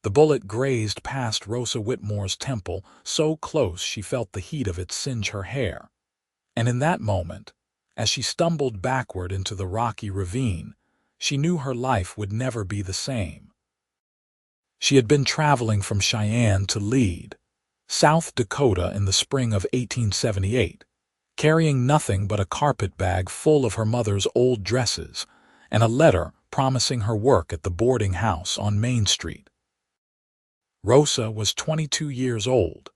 The bullet grazed past Rosa Whitmore's temple, so close she felt the heat of it singe her hair. And in that moment, as she stumbled backward into the rocky ravine, she knew her life would never be the same. She had been traveling from Cheyenne to Lead, South Dakota in the spring of 1878, carrying nothing but a carpetbag full of her mother's old dresses and a letter promising her work at the boarding house on Main Street. Rosa was 22 years old,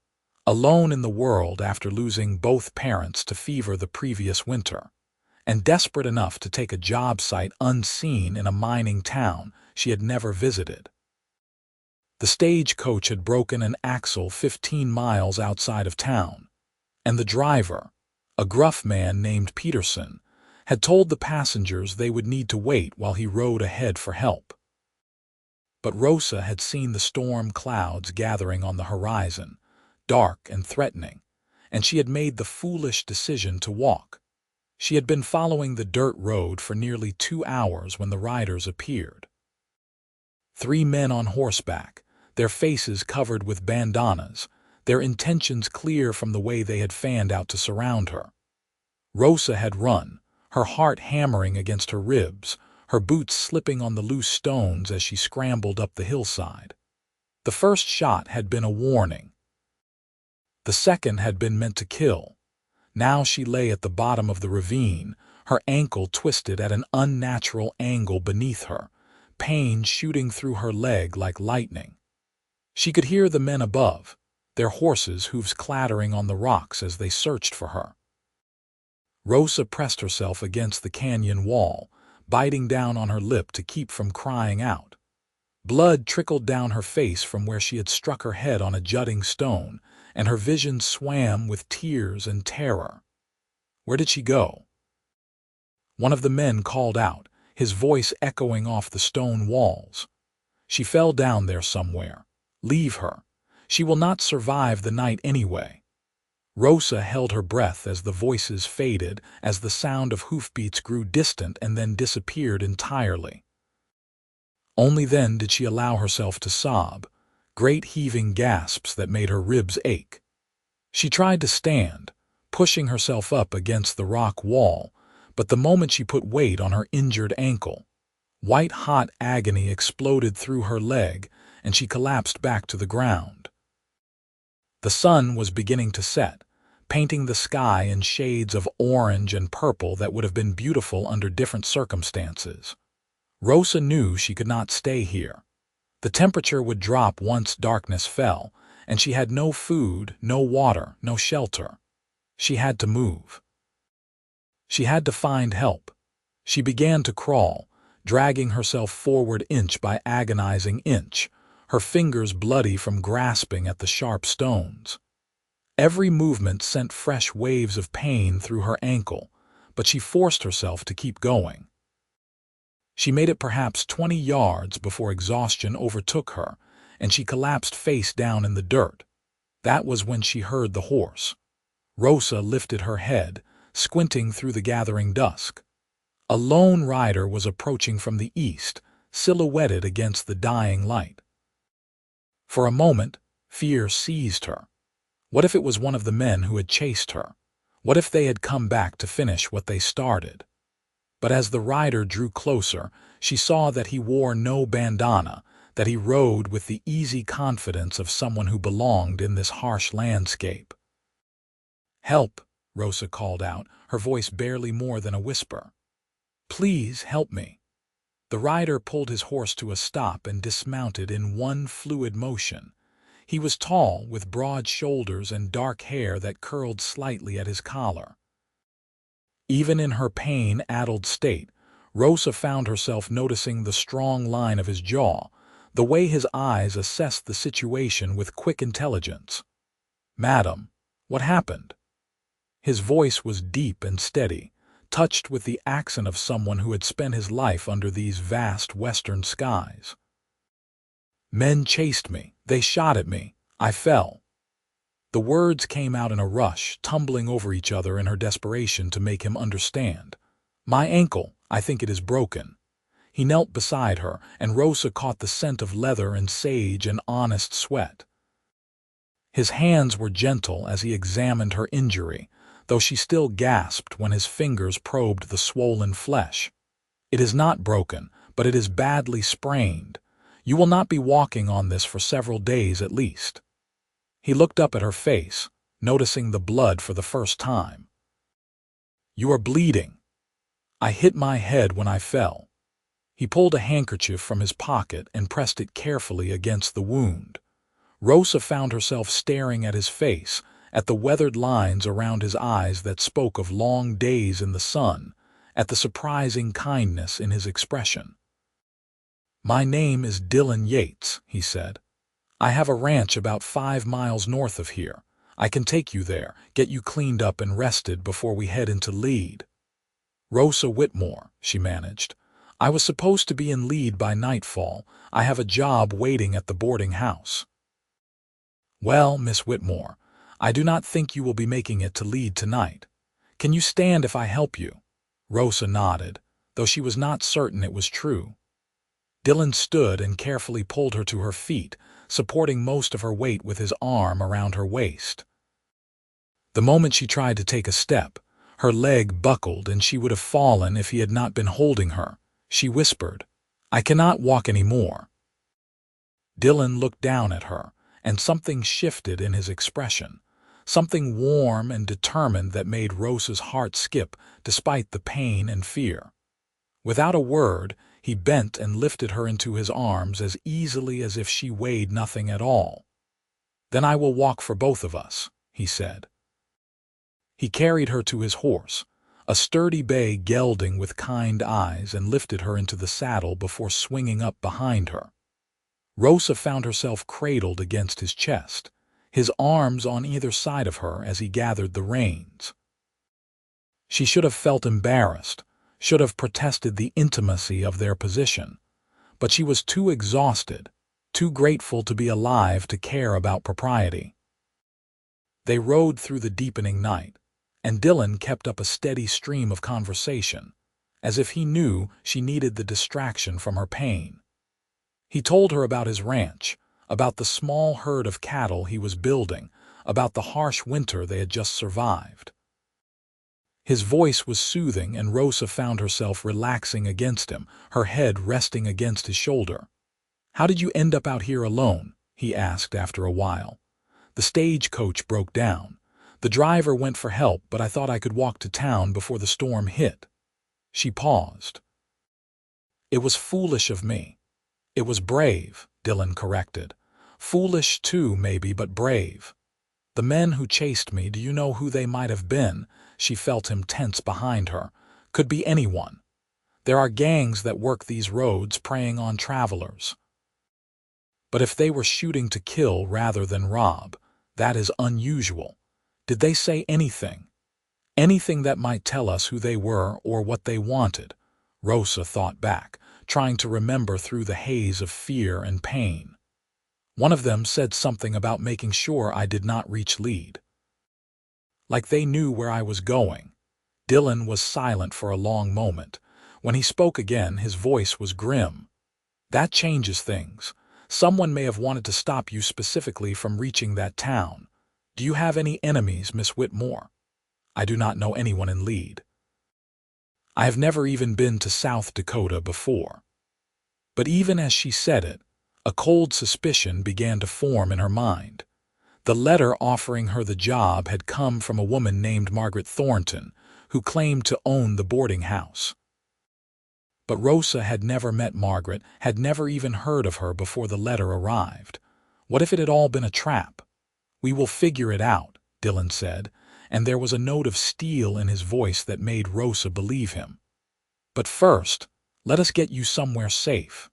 alone in the world after losing both parents to fever the previous winter, and desperate enough to take a job site unseen in a mining town she had never visited. The stagecoach had broken an axle 15 miles outside of town, and the driver, a gruff man named Peterson, had told the passengers they would need to wait while he rode ahead for help. But Rosa had seen the storm clouds gathering on the horizon, dark and threatening, and she had made the foolish decision to walk. She had been following the dirt road for nearly 2 hours when the riders appeared. 3 men on horseback, their faces covered with bandanas, their intentions clear from the way they had fanned out to surround her. Rosa had run, her heart hammering against her ribs, her boots slipping on the loose stones as she scrambled up the hillside. The first shot had been a warning. The second had been meant to kill. Now she lay at the bottom of the ravine, her ankle twisted at an unnatural angle beneath her, pain shooting through her leg like lightning. She could hear the men above, their horses' hooves clattering on the rocks as they searched for her. Rosa pressed herself against the canyon wall, biting down on her lip to keep from crying out. Blood trickled down her face from where she had struck her head on a jutting stone, and her vision swam with tears and terror. Where did she go? One of the men called out, his voice echoing off the stone walls. She fell down there somewhere. Leave her. She will not survive the night anyway. Rosa held her breath as the voices faded, as the sound of hoofbeats grew distant and then disappeared entirely. Only then did she allow herself to sob, great heaving gasps that made her ribs ache. She tried to stand, pushing herself up against the rock wall, but the moment she put weight on her injured ankle, white-hot agony exploded through her leg, and she collapsed back to the ground. The sun was beginning to set, painting the sky in shades of orange and purple that would have been beautiful under different circumstances. Rosa knew she could not stay here. The temperature would drop once darkness fell, and she had no food, no water, no shelter. She had to move. She had to find help. She began to crawl, dragging herself forward inch by agonizing inch, her fingers bloody from grasping at the sharp stones. Every movement sent fresh waves of pain through her ankle, but she forced herself to keep going. She made it perhaps 20 yards before exhaustion overtook her, and she collapsed face down in the dirt. That was when she heard the horse. Rosa lifted her head, squinting through the gathering dusk. A lone rider was approaching from the east, silhouetted against the dying light. For a moment, fear seized her. What if it was one of the men who had chased her? What if they had come back to finish what they started? But as the rider drew closer, she saw that he wore no bandana, that he rode with the easy confidence of someone who belonged in this harsh landscape. "Help," Rosa called out, her voice barely more than a whisper. "Please help me." The rider pulled his horse to a stop and dismounted in one fluid motion. He was tall, with broad shoulders and dark hair that curled slightly at his collar. Even in her pain-addled state, Rosa found herself noticing the strong line of his jaw, the way his eyes assessed the situation with quick intelligence. "Madam, what happened?" His voice was deep and steady, touched with the accent of someone who had spent his life under these vast western skies. "Men chased me. They shot at me. I fell." The words came out in a rush, tumbling over each other in her desperation to make him understand. "My ankle, I think it is broken." He knelt beside her, and Rosa caught the scent of leather and sage and honest sweat. His hands were gentle as he examined her injury, though she still gasped when his fingers probed the swollen flesh. "It is not broken, but it is badly sprained. You will not be walking on this for several days at least." He looked up at her face, noticing the blood for the first time. "You are bleeding. I hit my head when I fell." He pulled a handkerchief from his pocket and pressed it carefully against the wound. Rosa found herself staring at his face, at the weathered lines around his eyes that spoke of long days in the sun, at the surprising kindness in his expression. "My name is Dylan Yates," he said. "I have a ranch about 5 miles north of here. I can take you there, get you cleaned up and rested before we head into Lead." "Rosa Whitmore," she managed. "I was supposed to be in Lead by nightfall. I have a job waiting at the boarding house." "Well, Miss Whitmore, I do not think you will be making it to Lead tonight. Can you stand if I help you?" Rosa nodded, though she was not certain it was true. Dylan stood and carefully pulled her to her feet, supporting most of her weight with his arm around her waist. The moment she tried to take a step, her leg buckled and she would have fallen if he had not been holding her. She whispered, "I cannot walk any more." Dylan looked down at her, and something shifted in his expression, something warm and determined that made Rosa's heart skip despite the pain and fear. Without a word, he bent and lifted her into his arms as easily as if she weighed nothing at all. "Then I will walk for both of us," he said. He carried her to his horse, a sturdy bay gelding with kind eyes, and lifted her into the saddle before swinging up behind her. Rosa found herself cradled against his chest, his arms on either side of her as he gathered the reins. She should have felt embarrassed, should have protested the intimacy of their position, but she was too exhausted, too grateful to be alive to care about propriety. They rode through the deepening night, and Dylan kept up a steady stream of conversation, as if he knew she needed the distraction from her pain. He told her about his ranch, about the small herd of cattle he was building, about the harsh winter they had just survived. His voice was soothing, and Rosa found herself relaxing against him, her head resting against his shoulder. "How did you end up out here alone?" he asked after a while. "The stagecoach broke down. The driver went for help, but I thought I could walk to town before the storm hit." She paused. "It was foolish of me." "It was brave," Dylan corrected. "Foolish too, maybe, but brave. The men who chased me, do you know who they might have been?" She felt him tense behind her. "Could be anyone. There are gangs that work these roads preying on travelers. But if they were shooting to kill rather than rob, that is unusual. Did they say anything? Anything that might tell us who they were or what they wanted?" Rosa thought back, trying to remember through the haze of fear and pain. "One of them said something about making sure I did not reach Lead. Like they knew where I was going." Dylan was silent for a long moment. When he spoke again, his voice was grim. "That changes things. Someone may have wanted to stop you specifically from reaching that town. Do you have any enemies, Miss Whitmore?" "I do not know anyone in Lead. I have never even been to South Dakota before." But even as she said it, a cold suspicion began to form in her mind. The letter offering her the job had come from a woman named Margaret Thornton, who claimed to own the boarding house. But Rosa had never met Margaret, had never even heard of her before the letter arrived. What if it had all been a trap? "We will figure it out," Dylan said, and there was a note of steel in his voice that made Rosa believe him. "But first, let us get you somewhere safe."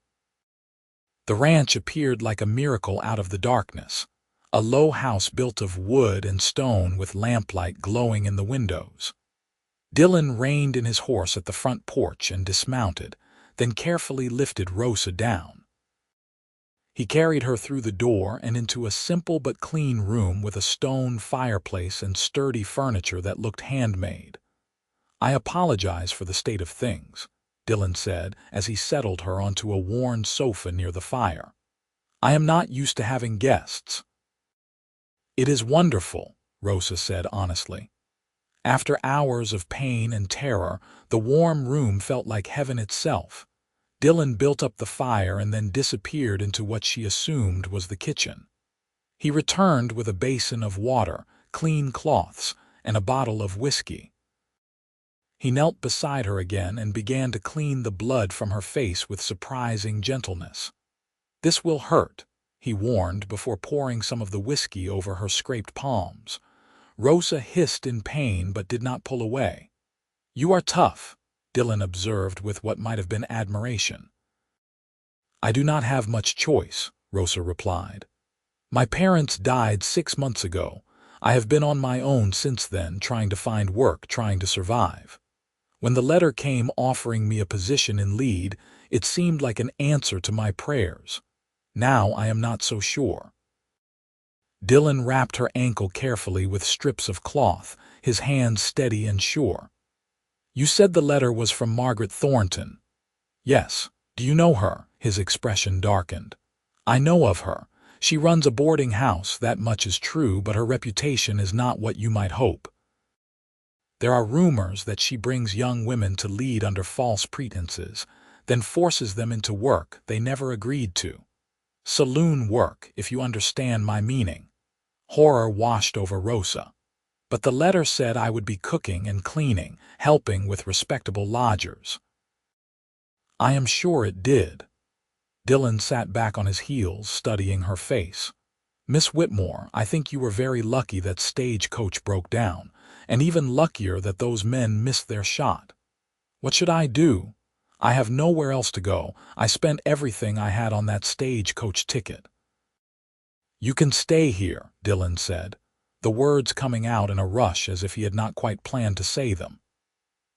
The ranch appeared like a miracle out of the darkness, a low house built of wood and stone with lamplight glowing in the windows. Dylan reined in his horse at the front porch and dismounted, then carefully lifted Rosa down. He carried her through the door and into a simple but clean room with a stone fireplace and sturdy furniture that looked handmade. "I apologize for the state of things," Dylan said as he settled her onto a worn sofa near the fire. "I am not used to having guests." "It is wonderful," Rosa said honestly. After hours of pain and terror, the warm room felt like heaven itself. Dylan built up the fire and then disappeared into what she assumed was the kitchen. He returned with a basin of water, clean cloths, and a bottle of whiskey. He knelt beside her again and began to clean the blood from her face with surprising gentleness. "This will hurt," he warned before pouring some of the whiskey over her scraped palms. Rosa hissed in pain but did not pull away. "You are tough," Dylan observed with what might have been admiration. "I do not have much choice," Rosa replied. "My parents died 6 months ago. I have been on my own since then, trying to find work, trying to survive. When the letter came offering me a position in lead, it seemed like an answer to my prayers. Now I am not so sure." Dylan wrapped her ankle carefully with strips of cloth, his hands steady and sure. "You said the letter was from Margaret Thornton." "Yes. Do you know her?" His expression darkened. "I know of her. She runs a boarding house, that much is true, but her reputation is not what you might hope. There are rumors that she brings young women to lead under false pretenses, then forces them into work they never agreed to. Saloon work, if you understand my meaning." Horror washed over Rosa. "But the letter said I would be cooking and cleaning, helping with respectable lodgers." "I am sure it did." Dylan sat back on his heels, studying her face. "Miss Whitmore, I think you were very lucky that Stagecoach broke down, and even luckier that those men missed their shot. What should I do? I have nowhere else to go. I spent everything I had on that Stagecoach ticket." "You can stay here," Dylan said, the words coming out in a rush as if he had not quite planned to say them.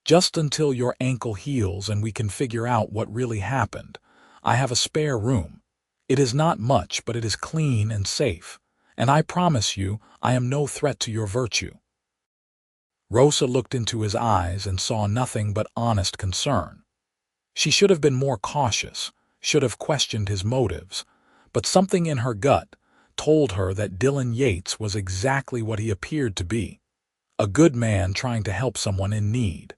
"Just until your ankle heals and we can figure out what really happened. I have a spare room. It is not much, but it is clean and safe, and I promise you I am no threat to your virtue." Rosa looked into his eyes and saw nothing but honest concern. She should have been more cautious, should have questioned his motives, but something in her gut told her that Dylan Yates was exactly what he appeared to be, a good man trying to help someone in need.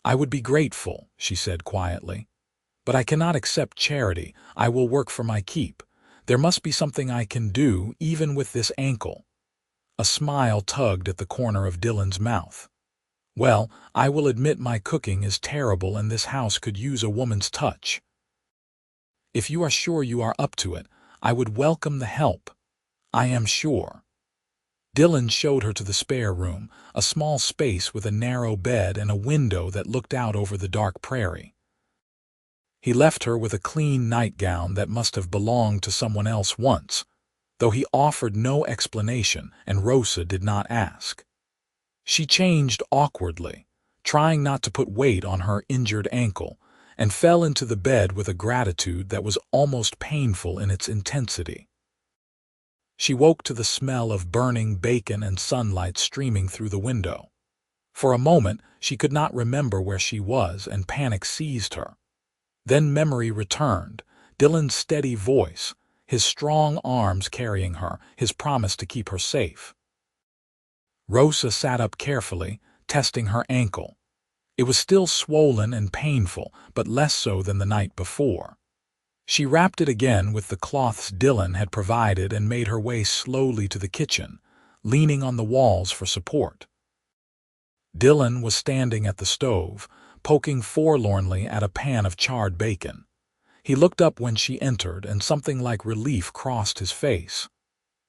"I would be grateful," she said quietly, "but I cannot accept charity. I will work for my keep. There must be something I can do, even with this ankle." A smile tugged at the corner of Dylan's mouth. "Well, I will admit my cooking is terrible and this house could use a woman's touch. If you are sure you are up to it, I would welcome the help. I am sure." Dylan showed her to the spare room, a small space with a narrow bed and a window that looked out over the dark prairie. He left her with a clean nightgown that must have belonged to someone else once, though he offered no explanation and Rosa did not ask. She changed awkwardly, trying not to put weight on her injured ankle, and fell into the bed with a gratitude that was almost painful in its intensity. She woke to the smell of burning bacon and sunlight streaming through the window. For a moment, she could not remember where she was and panic seized her. Then memory returned, Dylan's steady voice, his strong arms carrying her, his promise to keep her safe. Rosa sat up carefully, testing her ankle. It was still swollen and painful, but less so than the night before. She wrapped it again with the cloths Dylan had provided and made her way slowly to the kitchen, leaning on the walls for support. Dylan was standing at the stove, poking forlornly at a pan of charred bacon. He looked up when she entered, and something like relief crossed his face.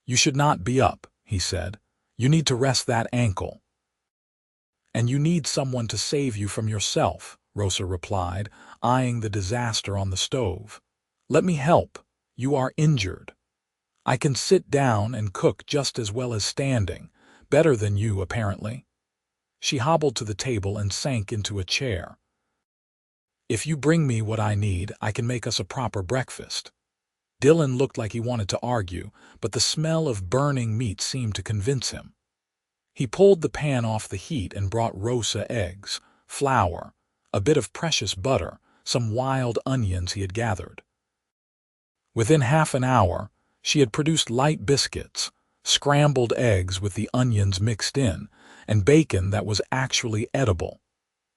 "You should not be up," he said. "You need to rest that ankle." "And you need someone to save you from yourself," Rosa replied, eyeing the disaster on the stove. "Let me help. You are injured. I can sit down and cook just as well as standing, better than you, apparently." She hobbled to the table and sank into a chair. "If you bring me what I need, I can make us a proper breakfast." Dylan looked like he wanted to argue, but the smell of burning meat seemed to convince him. He pulled the pan off the heat and brought Rosa eggs, flour, a bit of precious butter, some wild onions he had gathered. Within half an hour, she had produced light biscuits, scrambled eggs with the onions mixed in, and bacon that was actually edible.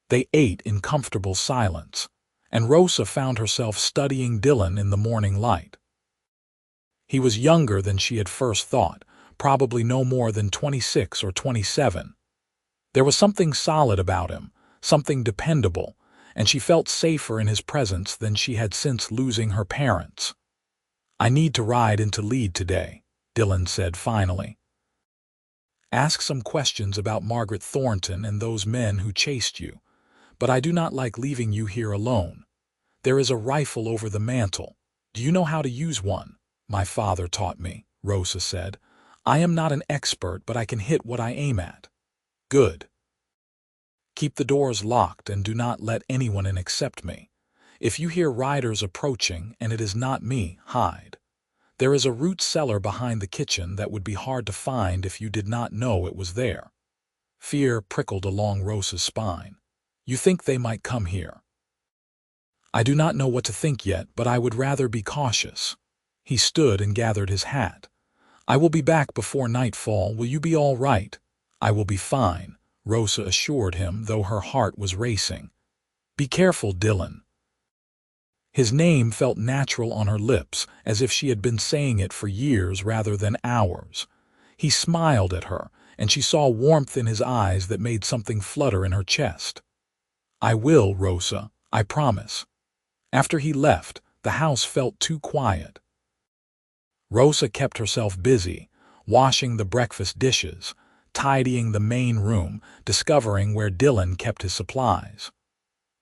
They ate in comfortable silence, and Rosa found herself studying Dylan in the morning light. He was younger than she had first thought, probably no more than 26 or 27. There was something solid about him, something dependable, and she felt safer in his presence than she had since losing her parents. "I need to ride into Lead today," Dylan said finally. "Ask some questions about Margaret Thornton and those men who chased you, but I do not like leaving you here alone. There is a rifle over the mantel. Do you know how to use one?" "My father taught me," Rosa said. "I am not an expert, but I can hit what I aim at." "Good. Keep the doors locked and do not let anyone in except me. If you hear riders approaching and it is not me, hide. There is a root cellar behind the kitchen that would be hard to find if you did not know it was there." Fear prickled along Rosa's spine. "You think they might come here?" "I do not know what to think yet, but I would rather be cautious." He stood and gathered his hat. "I will be back before nightfall. Will you be all right?" "I will be fine," Rosa assured him, though her heart was racing. "Be careful, Dylan." His name felt natural on her lips, as if she had been saying it for years rather than hours. He smiled at her, and she saw warmth in his eyes that made something flutter in her chest. "I will, Rosa, I promise." After he left, the house felt too quiet. Rosa kept herself busy, washing the breakfast dishes, tidying the main room, discovering where Dylan kept his supplies.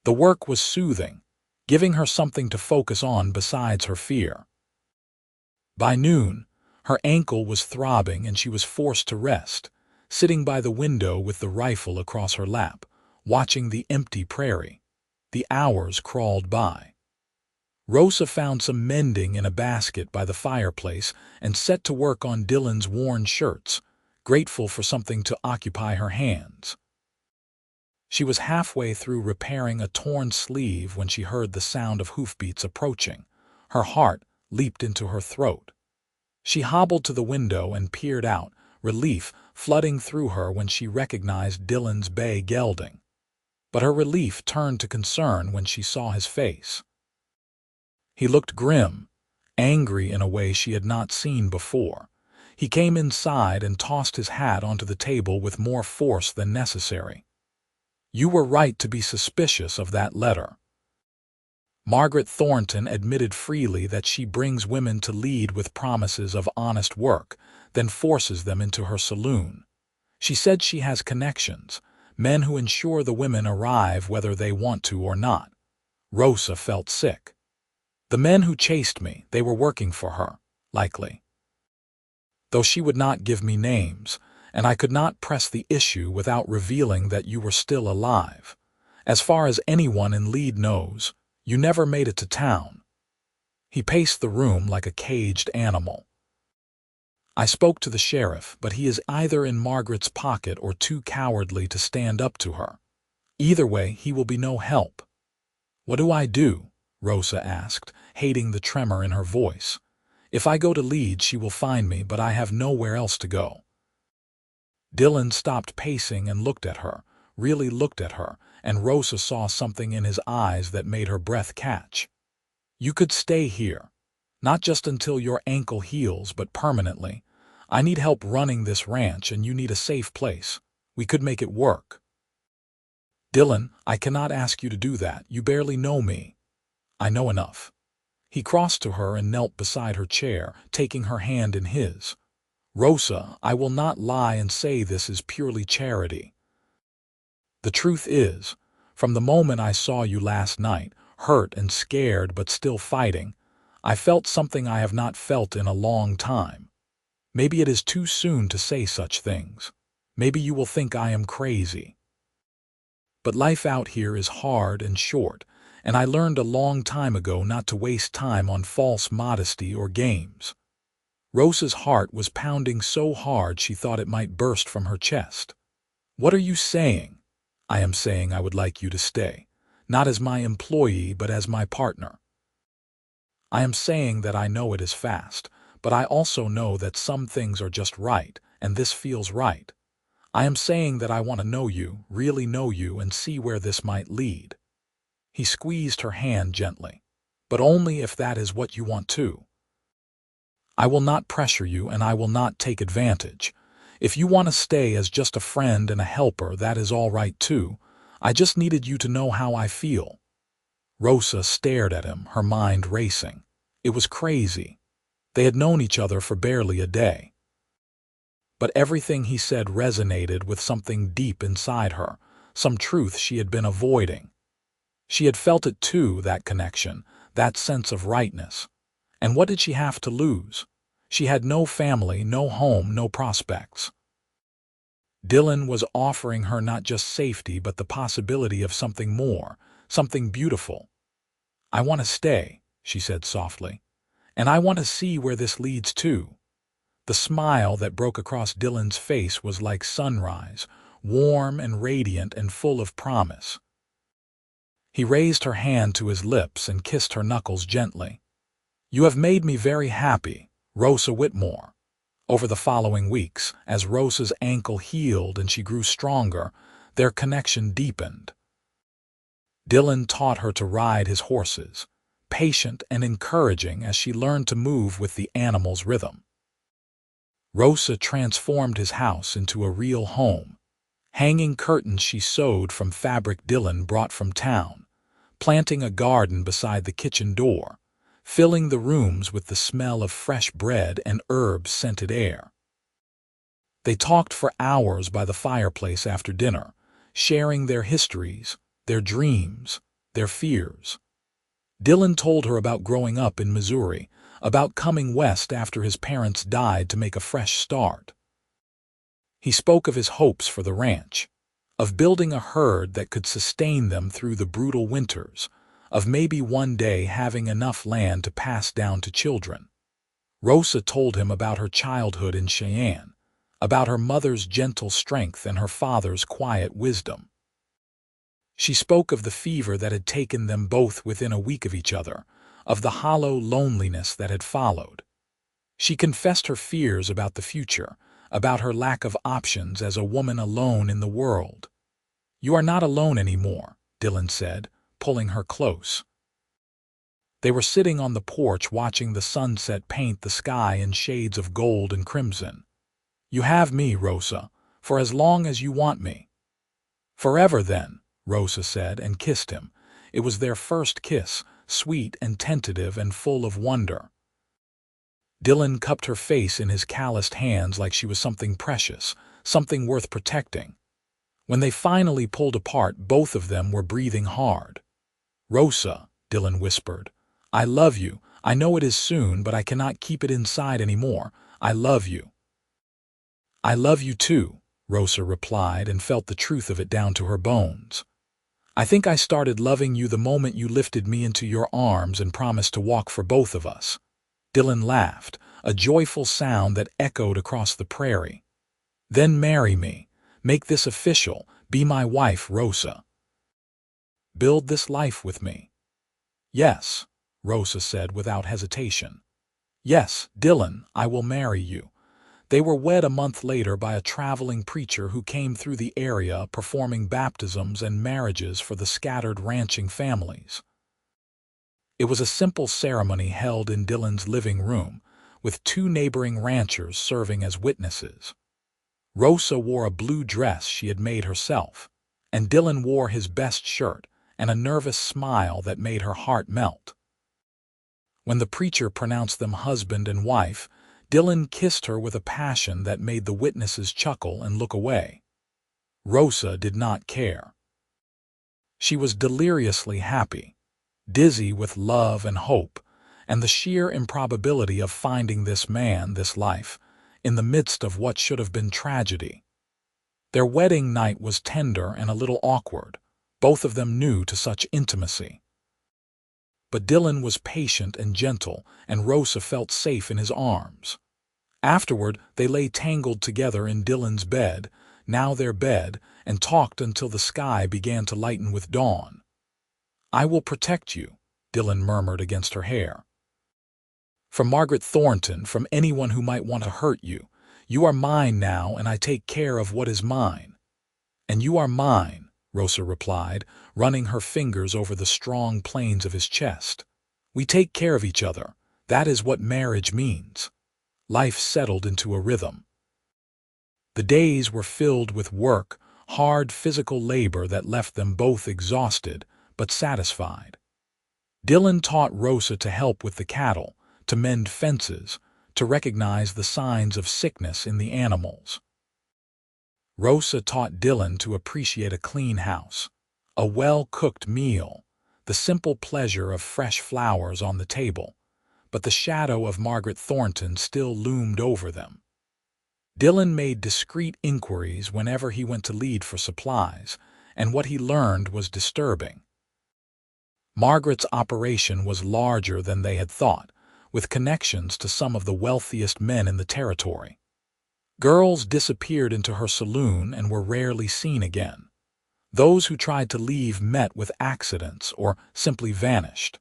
The work was soothing, giving her something to focus on besides her fear. By noon, her ankle was throbbing and she was forced to rest, sitting by the window with the rifle across her lap, watching the empty prairie. The hours crawled by. Rosa found some mending in a basket by the fireplace and set to work on Dylan's worn shirts, grateful for something to occupy her hands. She was halfway through repairing a torn sleeve when she heard the sound of hoofbeats approaching. Her heart leaped into her throat. She hobbled to the window and peered out, relief flooding through her when she recognized Dylan's bay gelding. But her relief turned to concern when she saw his face. He looked grim, angry in a way she had not seen before. He came inside and tossed his hat onto the table with more force than necessary. "You were right to be suspicious of that letter." Margaret Thornton admitted freely that she brings women to Lead with promises of honest work, then forces them into her saloon. She said she has connections, men who ensure the women arrive whether they want to or not. Rosa felt sick. "The men who chased me, they were working for her, likely. Though she would not give me names, and I could not press the issue without revealing that you were still alive. As far as anyone in Lead knows, you never made it to town." He paced the room like a caged animal. "I spoke to the sheriff, but he is either in Margaret's pocket or too cowardly to stand up to her. Either way, he will be no help." "What do I do?" Rosa asked, hating the tremor in her voice. "If I go to Lead, she will find me, but I have nowhere else to go." Dylan stopped pacing and looked at her, really looked at her, and Rosa saw something in his eyes that made her breath catch. "You could stay here. Not just until your ankle heals, but permanently. I need help running this ranch and you need a safe place. We could make it work." "Dylan, I cannot ask you to do that. You barely know me." "I know enough." He crossed to her and knelt beside her chair, taking her hand in his. "Rosa, I will not lie and say this is purely charity. The truth is, from the moment I saw you last night, hurt and scared but still fighting, I felt something I have not felt in a long time. Maybe it is too soon to say such things. Maybe you will think I am crazy. But life out here is hard and short, and I learned a long time ago not to waste time on false modesty or games." Rosa's heart was pounding so hard she thought it might burst from her chest. "What are you saying?" "I am saying I would like you to stay. not as my employee but as my partner. I am saying that I know it is fast, but I also know that some things are just right, and this feels right. I am saying that I want to know you, really know you, and see where this might lead." He squeezed her hand gently. "But only if that is what you want too. I will not pressure you, and I will not take advantage. If you want to stay as just a friend and a helper, that is all right too. I just needed you to know how I feel." Rosa stared at him, her mind racing. It was crazy. They had known each other for barely a day. But everything he said resonated with something deep inside her, some truth she had been avoiding. She had felt it too, that connection, that sense of rightness. And what did she have to lose? She had no family, no home, no prospects. Dylan was offering her not just safety but the possibility of something more, something beautiful. "I want to stay," she said softly. "And I want to see where this leads to." The smile that broke across Dylan's face was like sunrise, warm and radiant and full of promise. He raised her hand to his lips and kissed her knuckles gently. "You have made me very happy, Rosa Whitmore." Over the following weeks, as Rosa's ankle healed and she grew stronger, their connection deepened. Dylan taught her to ride his horses, patient and encouraging as she learned to move with the animal's rhythm. Rosa transformed his house into a real home. Hanging curtains she sewed from fabric Dylan brought from town, planting a garden beside the kitchen door, filling the rooms with the smell of fresh bread and herb-scented air. They talked for hours by the fireplace after dinner, sharing their histories, their dreams, their fears. Dylan told her about growing up in Missouri, about coming west after his parents died to make a fresh start. He spoke of his hopes for the ranch, of building a herd that could sustain them through the brutal winters, of maybe one day having enough land to pass down to children. Rosa told him about her childhood in Cheyenne, about her mother's gentle strength and her father's quiet wisdom. She spoke of the fever that had taken them both within a week of each other, of the hollow loneliness that had followed. She confessed her fears about the future, about her lack of options as a woman alone in the world. "You are not alone anymore," Dylan said, pulling her close. They were sitting on the porch watching the sunset paint the sky in shades of gold and crimson. "You have me, Rosa, for as long as you want me." "Forever, then," Rosa said and kissed him. It was their first kiss, sweet and tentative and full of wonder. Dylan cupped her face in his calloused hands like she was something precious, something worth protecting. When they finally pulled apart, both of them were breathing hard. "Rosa," Dylan whispered, "I love you. I know it is soon, but I cannot keep it inside anymore. I love you." "I love you too," Rosa replied and felt the truth of it down to her bones. "I think I started loving you the moment you lifted me into your arms and promised to walk for both of us." Dylan laughed, a joyful sound that echoed across the prairie. "Then marry me. Make this official. Be my wife, Rosa. Build this life with me." "Yes," Rosa said without hesitation. "Yes, Dylan, I will marry you." They were wed a month later by a traveling preacher who came through the area performing baptisms and marriages for the scattered ranching families. It was a simple ceremony held in Dylan's living room, with 2 neighboring ranchers serving as witnesses. Rosa wore a blue dress she had made herself, and Dylan wore his best shirt and a nervous smile that made her heart melt. When the preacher pronounced them husband and wife, Dylan kissed her with a passion that made the witnesses chuckle and look away. Rosa did not care. She was deliriously happy, dizzy with love and hope, and the sheer improbability of finding this man, this life, in the midst of what should have been tragedy. Their wedding night was tender and a little awkward, both of them new to such intimacy. But Dylan was patient and gentle, and Rosa felt safe in his arms. Afterward, they lay tangled together in Dylan's bed, now their bed, and talked until the sky began to lighten with dawn. "I will protect you," Dylan murmured against her hair. "From Margaret Thornton, from anyone who might want to hurt you. You are mine now, and I take care of what is mine." "And you are mine," Rosa replied, running her fingers over the strong planes of his chest. "We take care of each other. That is what marriage means." Life settled into a rhythm. The days were filled with work, hard physical labor that left them both exhausted but satisfied. Dylan taught Rosa to help with the cattle, to mend fences, to recognize the signs of sickness in the animals. Rosa taught Dylan to appreciate a clean house, a well-cooked meal, the simple pleasure of fresh flowers on the table, but the shadow of Margaret Thornton still loomed over them. Dylan made discreet inquiries whenever he went to lead for supplies, and what he learned was disturbing. Margaret's operation was larger than they had thought, with connections to some of the wealthiest men in the territory. Girls disappeared into her saloon and were rarely seen again. Those who tried to leave met with accidents or simply vanished.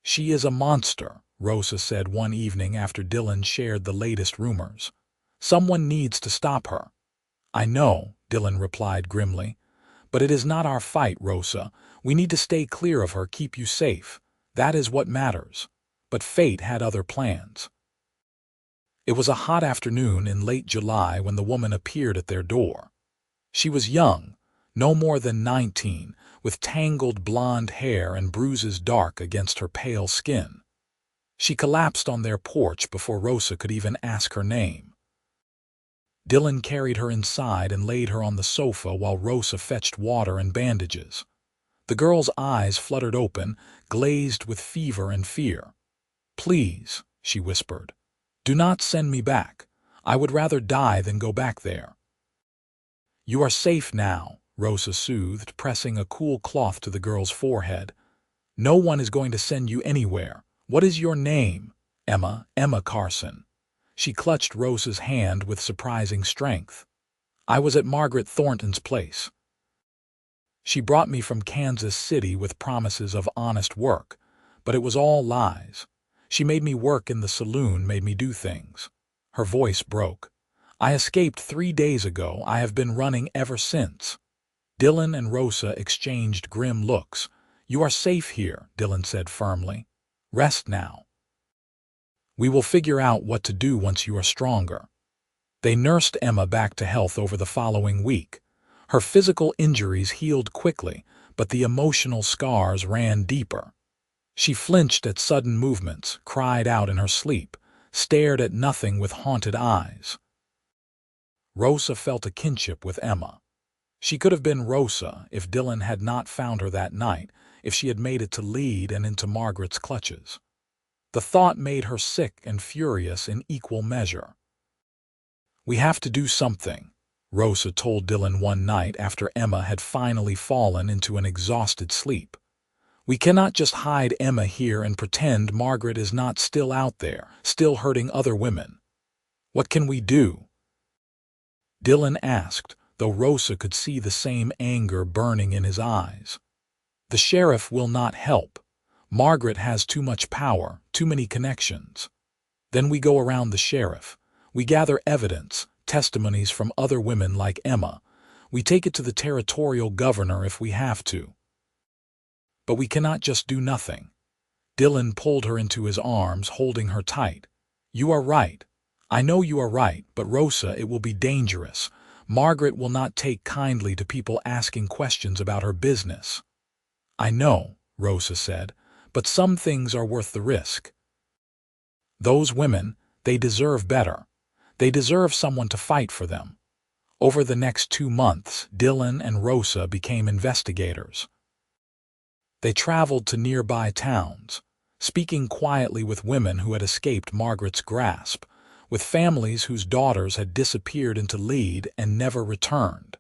"She is a monster," Rosa said one evening after Dylan shared the latest rumors. "Someone needs to stop her." "I know," Dylan replied grimly. "But it is not our fight, Rosa. We need to stay clear of her, keep you safe. That is what matters." But fate had other plans. It was a hot afternoon in late July when the woman appeared at their door. She was young, no more than 19, with tangled blonde hair and bruises dark against her pale skin. She collapsed on their porch before Rosa could even ask her name. Dylan carried her inside and laid her on the sofa while Rosa fetched water and bandages. The girl's eyes fluttered open, glazed with fever and fear. "Please," she whispered, "do not send me back. I would rather die than go back there." "You are safe now," Rosa soothed, pressing a cool cloth to the girl's forehead. "No one is going to send you anywhere. What is your name?" Emma Carson." She clutched Rosa's hand with surprising strength. "I was at Margaret Thornton's place. She brought me from Kansas City with promises of honest work, but it was all lies. She made me work in the saloon, made me do things." Her voice broke. "I escaped 3 days ago. I have been running ever since." Dylan and Rosa exchanged grim looks. "You are safe here," Dylan said firmly. "Rest now. We will figure out what to do once you are stronger." They nursed Emma back to health over the following week. Her physical injuries healed quickly, but the emotional scars ran deeper. She flinched at sudden movements, cried out in her sleep, stared at nothing with haunted eyes. Rosa felt a kinship with Emma. She could have been Rosa if Dylan had not found her that night, if she had made it to lead and into Margaret's clutches. The thought made her sick and furious in equal measure. "We have to do something," Rosa told Dylan one night after Emma had finally fallen into an exhausted sleep. "We cannot just hide Emma here and pretend Margaret is not still out there, still hurting other women. What can we do?" Dylan asked, though Rosa could see the same anger burning in his eyes. "The sheriff will not help. Margaret has too much power, too many connections. Then we go around the sheriff. We gather evidence, testimonies from other women like Emma. We take it to the territorial governor if we have to. But we cannot just do nothing." Dylan pulled her into his arms, holding her tight. "You are right. I know you are right, but Rosa, it will be dangerous. Margaret will not take kindly to people asking questions about her business." "I know," Rosa said, "but some things are worth the risk. Those women, they deserve better. They deserve someone to fight for them." Over the next 2 months, Dylan and Rosa became investigators. They traveled to nearby towns, speaking quietly with women who had escaped Margaret's grasp, with families whose daughters had disappeared into lead and never returned.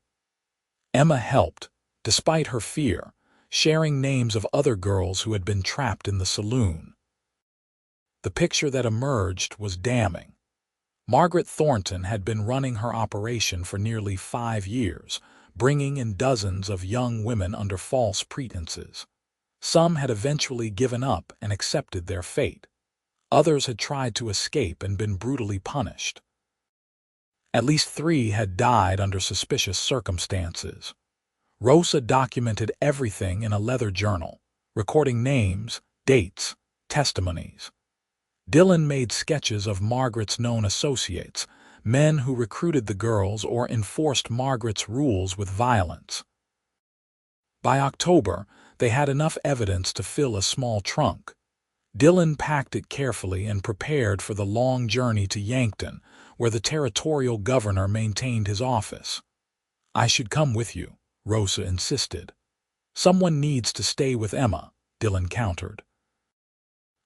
Emma helped, despite her fear, sharing names of other girls who had been trapped in the saloon. The picture that emerged was damning. Margaret Thornton had been running her operation for nearly 5 years, bringing in dozens of young women under false pretenses. Some had eventually given up and accepted their fate. Others had tried to escape and been brutally punished. At least 3 had died under suspicious circumstances. Rosa documented everything in a leather journal, recording names, dates, testimonies. Dylan made sketches of Margaret's known associates, men who recruited the girls or enforced Margaret's rules with violence. By October, they had enough evidence to fill a small trunk. Dylan packed it carefully and prepared for the long journey to Yankton, where the territorial governor maintained his office. "I should come with you," Rosa insisted. "Someone needs to stay with Emma," Dylan countered.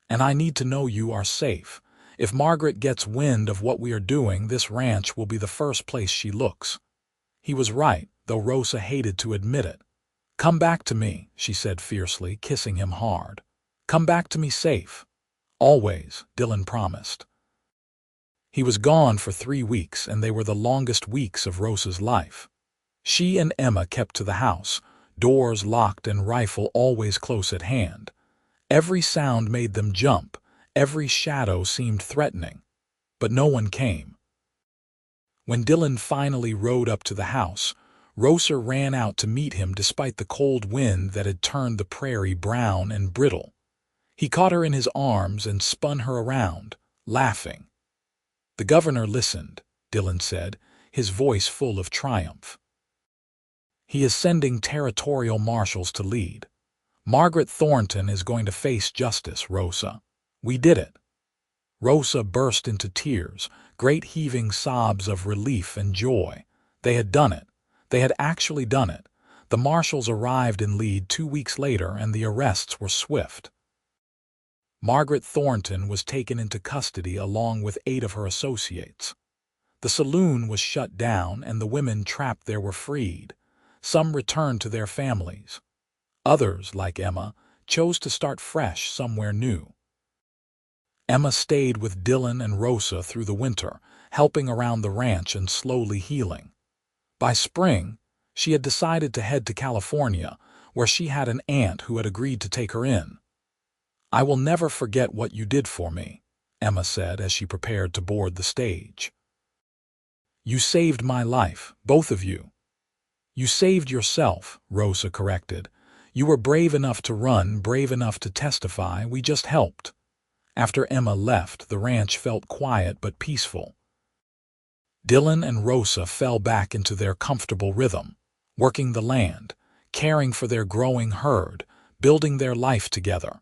"And I need to know you are safe. If Margaret gets wind of what we are doing, this ranch will be the first place she looks." He was right, though Rosa hated to admit it. "Come back to me," she said fiercely, kissing him hard. "Come back to me safe." "Always," Dylan promised. He was gone for 3 weeks, and they were the longest weeks of Rosa's life. She and Emma kept to the house, doors locked and rifle always close at hand. Every sound made them jump, every shadow seemed threatening, but no one came. When Dylan finally rode up to the house, Rosa ran out to meet him despite the cold wind that had turned the prairie brown and brittle. He caught her in his arms and spun her around, laughing. "The governor listened," Dylan said, his voice full of triumph. "He is sending territorial marshals to lead. Margaret Thornton is going to face justice, Rosa. We did it." Rosa burst into tears, great heaving sobs of relief and joy. They had done it. They had actually done it. The marshals arrived in lead 2 weeks later, and the arrests were swift. Margaret Thornton was taken into custody along with 8 of her associates. The saloon was shut down, and the women trapped there were freed. Some returned to their families. Others, like Emma, chose to start fresh somewhere new. Emma stayed with Dylan and Rosa through the winter, helping around the ranch and slowly healing. By spring, she had decided to head to California, where she had an aunt who had agreed to take her in. "I will never forget what you did for me," Emma said as she prepared to board the stage. "You saved my life, both of you." "You saved yourself," Rosa corrected. "You were brave enough to run, brave enough to testify. We just helped." After Emma left, the ranch felt quiet but peaceful. Dylan and Rosa fell back into their comfortable rhythm, working the land, caring for their growing herd, building their life together.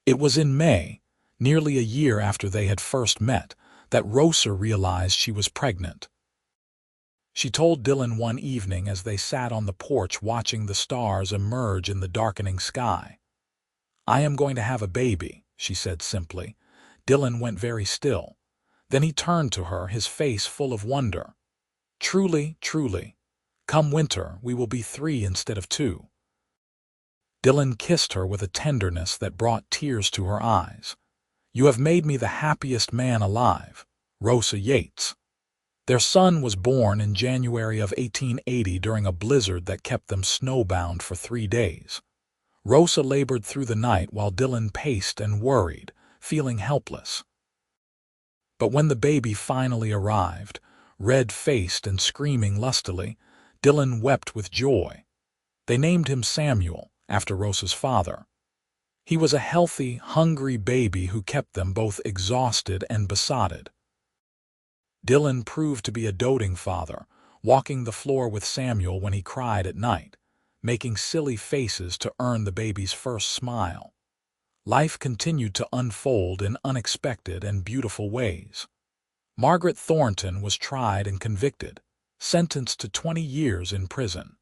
It was in May, nearly a year after they had first met, that Rosa realized she was pregnant. She told Dylan one evening as they sat on the porch watching the stars emerge in the darkening sky. "I am going to have a baby," she said simply. Dylan went very still. Then he turned to her, his face full of wonder. "Truly, truly. Come winter, we will be 3 instead of 2. Dylan kissed her with a tenderness that brought tears to her eyes. "You have made me the happiest man alive." Rosa Yates. Their son was born in January of 1880 during a blizzard that kept them snowbound for 3 days. Rosa labored through the night while Dylan paced and worried, feeling helpless. But when the baby finally arrived, red-faced and screaming lustily, Dylan wept with joy. They named him Samuel, after Rosa's father. He was a healthy, hungry baby who kept them both exhausted and besotted. Dylan proved to be a doting father, walking the floor with Samuel when he cried at night, making silly faces to earn the baby's first smile. Life continued to unfold in unexpected and beautiful ways. Margaret Thornton was tried and convicted, sentenced to 20 years in prison.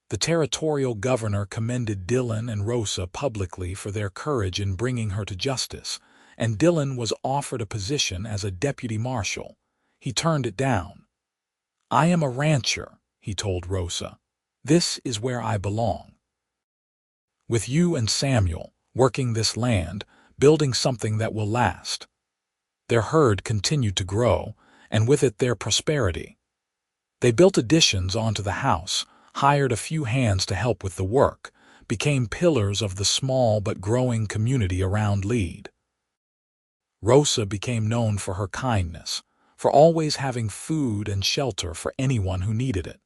The territorial governor commended Dylan and Rosa publicly for their courage in bringing her to justice, and Dylan was offered a position as a deputy marshal. He turned it down. "I am a rancher," he told Rosa. "This is where I belong. With you and Samuel, working this land, building something that will last." Their herd continued to grow, and with it their prosperity. They built additions onto the house, hired a few hands to help with the work, became pillars of the small but growing community around Lead. Rosa became known for her kindness, for always having food and shelter for anyone who needed it.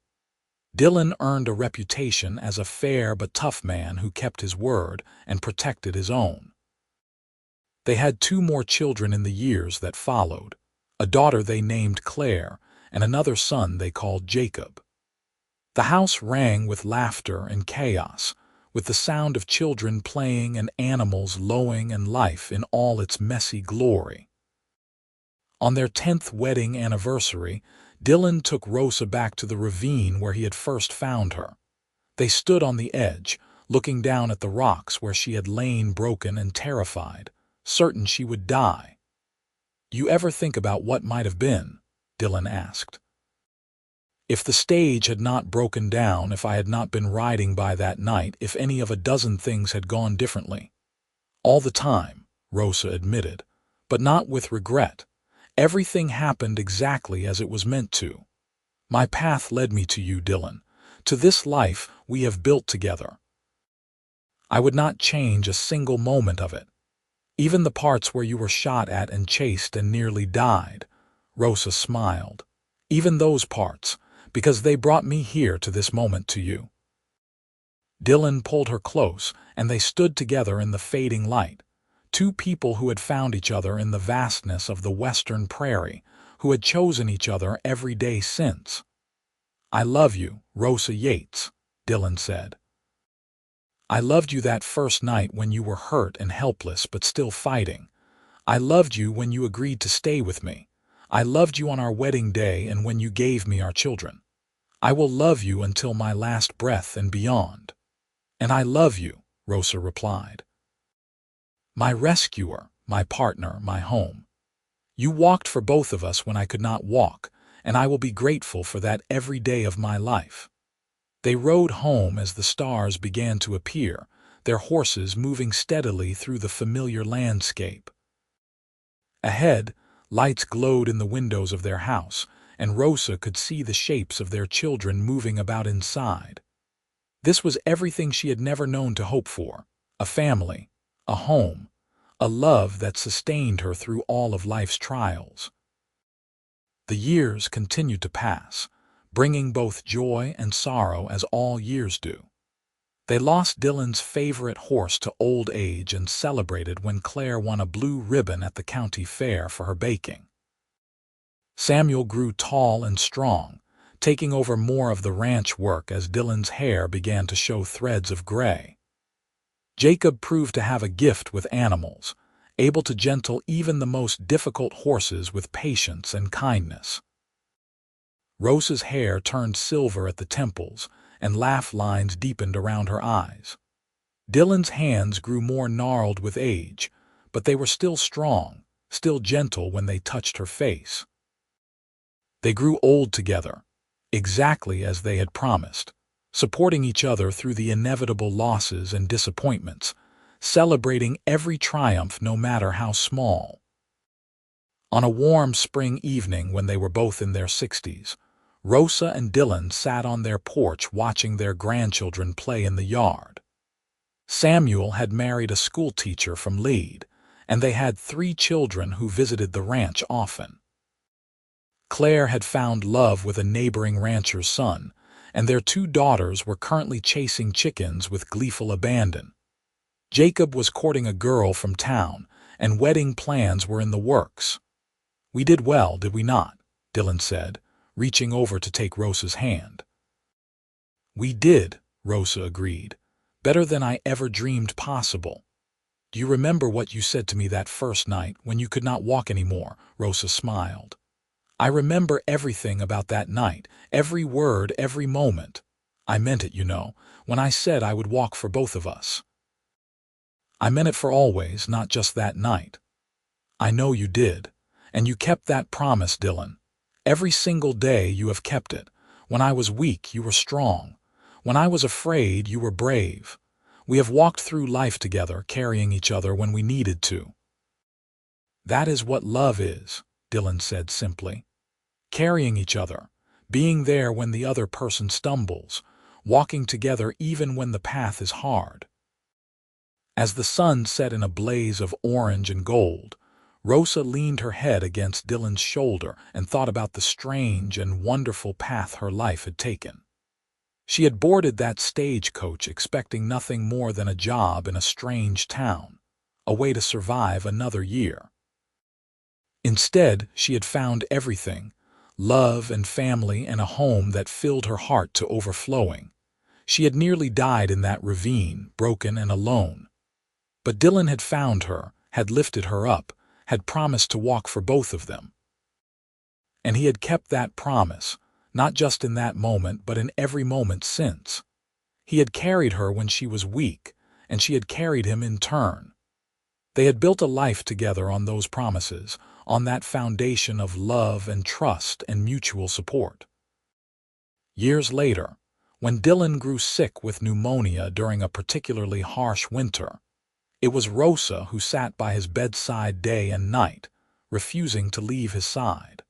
Dylan earned a reputation as a fair but tough man who kept his word and protected his own. They had 2 more children in the years that followed, a daughter they named Claire and another son they called Jacob. The house rang with laughter and chaos, with the sound of children playing and animals lowing and life in all its messy glory. On their 10th wedding anniversary, Dylan took Rosa back to the ravine where he had first found her. They stood on the edge, looking down at the rocks where she had lain broken and terrified, certain she would die. "You ever think about what might have been?" Dylan asked. "If the stage had not broken down, if I had not been riding by that night, if any of a dozen things had gone differently." "All the time," Rosa admitted, "but not with regret. Everything happened exactly as it was meant to. My path led me to you, Dylan, to this life we have built together. I would not change a single moment of it. Even the parts where you were shot at and chased and nearly died." Rosa smiled. "Even those parts, because they brought me here to this moment to you." Dylan pulled her close, and they stood together in the fading light, 2 people who had found each other in the vastness of the western prairie, who had chosen each other every day since. "I love you, Rosa Yates," Dylan said. "I loved you that first night when you were hurt and helpless but still fighting. I loved you when you agreed to stay with me. I loved you on our wedding day and when you gave me our children. I will love you until my last breath and beyond." "And I love you," Rosa replied. "My rescuer, my partner, my home. You walked for both of us when I could not walk, and I will be grateful for that every day of my life." They rode home as the stars began to appear, their horses moving steadily through the familiar landscape. Ahead, lights glowed in the windows of their house, and Rosa could see the shapes of their children moving about inside. This was everything she had never known to hope for: a family, a home, a love that sustained her through all of life's trials. The years continued to pass, bringing both joy and sorrow as all years do. They lost Dylan's favorite horse to old age and celebrated when Claire won a blue ribbon at the county fair for her baking. Samuel grew tall and strong, taking over more of the ranch work as Dylan's hair began to show threads of gray. Jacob proved to have a gift with animals, able to gentle even the most difficult horses with patience and kindness. Rosa's hair turned silver at the temples, and laugh lines deepened around her eyes. Dylan's hands grew more gnarled with age, but they were still strong, still gentle when they touched her face. They grew old together, exactly as they had promised, supporting each other through the inevitable losses and disappointments, celebrating every triumph no matter how small. On a warm spring evening when they were both in their 60s, Rosa and Dylan sat on their porch watching their grandchildren play in the yard. Samuel had married a schoolteacher from Lead, and they had 3 children who visited the ranch often. Claire had found love with a neighboring rancher's son, and their 2 daughters were currently chasing chickens with gleeful abandon. Jacob was courting a girl from town, and wedding plans were in the works. "We did well, did we not?" Dylan said, reaching over to take Rosa's hand. "We did," Rosa agreed. "Better than I ever dreamed possible." "Do you remember what you said to me that first night when you could not walk anymore?" Rosa smiled. "I remember everything about that night, every word, every moment. I meant it, you know, when I said I would walk for both of us. I meant it for always, not just that night." "I know you did. And you kept that promise, Dylan. Every single day you have kept it. When I was weak, you were strong. When I was afraid, you were brave. We have walked through life together, carrying each other when we needed to." "That is what love is," Dylan said simply. "Carrying each other, being there when the other person stumbles, walking together even when the path is hard. As the sun set in a blaze of orange and gold, Rosa leaned her head against Dylan's shoulder and thought about the strange and wonderful path her life had taken. She had boarded that stagecoach expecting nothing more than a job in a strange town, a way to survive another year. Instead, she had found everything: love and family and a home that filled her heart to overflowing. She had nearly died in that ravine, broken and alone. But Dylan had found her, had lifted her up, had promised to walk for both of them. And he had kept that promise, not just in that moment but in every moment since. He had carried her when she was weak, and she had carried him in turn. They had built a life together on those promises, on that foundation of love and trust and mutual support. Years later, when Dylan grew sick with pneumonia during a particularly harsh winter, it was Rosa who sat by his bedside day and night, refusing to leave his side.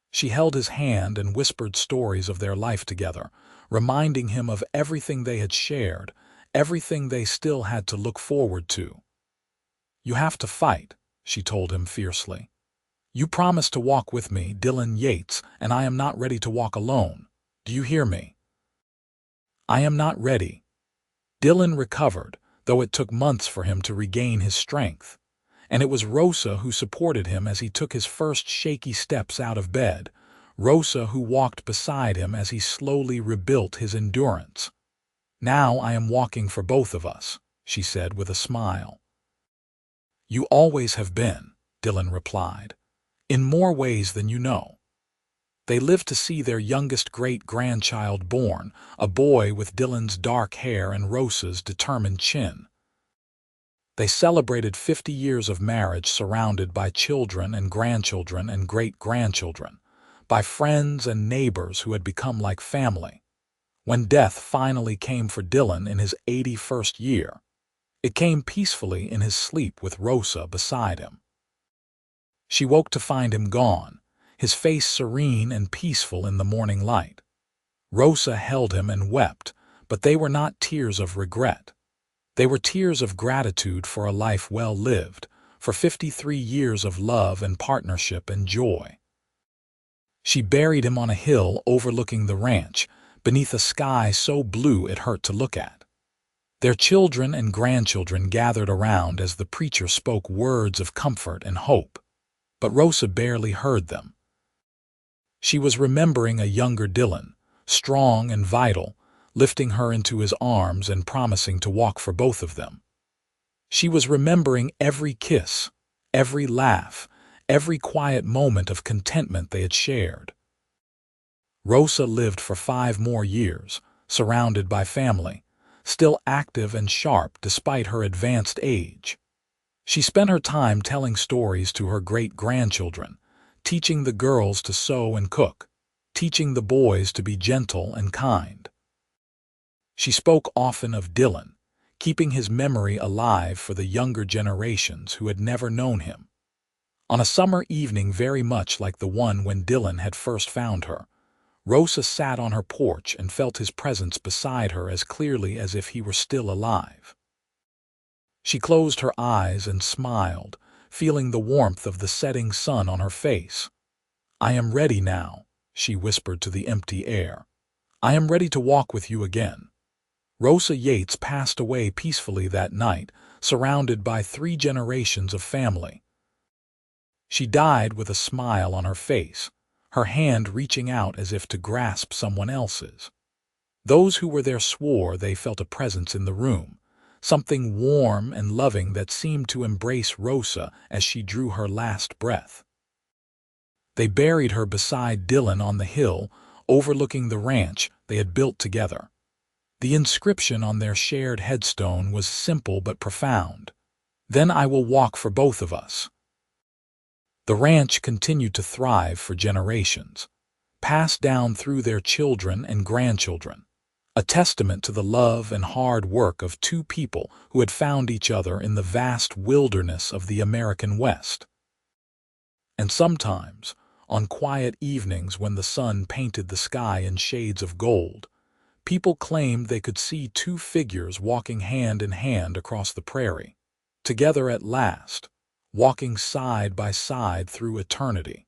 She held his hand and whispered stories of their life together, reminding him of everything they had shared, everything they still had to look forward to. "You have to fight," she told him fiercely. "You promised to walk with me, Dylan Yates, and I am not ready to walk alone. Do you hear me?" "I am not ready." Dylan recovered, though it took months for him to regain his strength. And it was Rosa who supported him as he took his first shaky steps out of bed, Rosa who walked beside him as he slowly rebuilt his endurance. "Now I am walking for both of us," she said with a smile. "You always have been," Dylan replied, "in more ways than you know." They lived to see their youngest great-grandchild born, a boy with Dylan's dark hair and Rosa's determined chin. They celebrated 50 years of marriage surrounded by children and grandchildren and great-grandchildren, by friends and neighbors who had become like family. When death finally came for Dylan in his 81st year, it came peacefully in his sleep with Rosa beside him. She woke to find him gone, his face serene and peaceful in the morning light. Rosa held him and wept, but they were not tears of regret. They were tears of gratitude for a life well lived, for 53 years of love and partnership and joy. She buried him on a hill overlooking the ranch, beneath a sky so blue it hurt to look at. Their children and grandchildren gathered around as the preacher spoke words of comfort and hope, but Rosa barely heard them. She was remembering a younger Dylan, strong and vital, lifting her into his arms and promising to walk for both of them. She was remembering every kiss, every laugh, every quiet moment of contentment they had shared. Rosa lived for 5 more years, surrounded by family, still active and sharp despite her advanced age. She spent her time telling stories to her great-grandchildren, teaching the girls to sew and cook, teaching the boys to be gentle and kind. She spoke often of Dylan, keeping his memory alive for the younger generations who had never known him. On a summer evening very much like the one when Dylan had first found her, Rosa sat on her porch and felt his presence beside her as clearly as if he were still alive. She closed her eyes and smiled, feeling the warmth of the setting sun on her face. "I am ready now," she whispered to the empty air. "I am ready to walk with you again." Rosa Yates passed away peacefully that night, surrounded by 3 generations of family. She died with a smile on her face, her hand reaching out as if to grasp someone else's. Those who were there swore they felt a presence in the room, something warm and loving that seemed to embrace Rosa as she drew her last breath. They buried her beside Dylan on the hill, overlooking the ranch they had built together. The inscription on their shared headstone was simple but profound: "Then I will walk for both of us." The ranch continued to thrive for generations, passed down through their children and grandchildren, a testament to the love and hard work of 2 people who had found each other in the vast wilderness of the American West. And sometimes, on quiet evenings when the sun painted the sky in shades of gold, People claimed they could see two figures walking hand in hand across the prairie, together at last, walking side by side through eternity.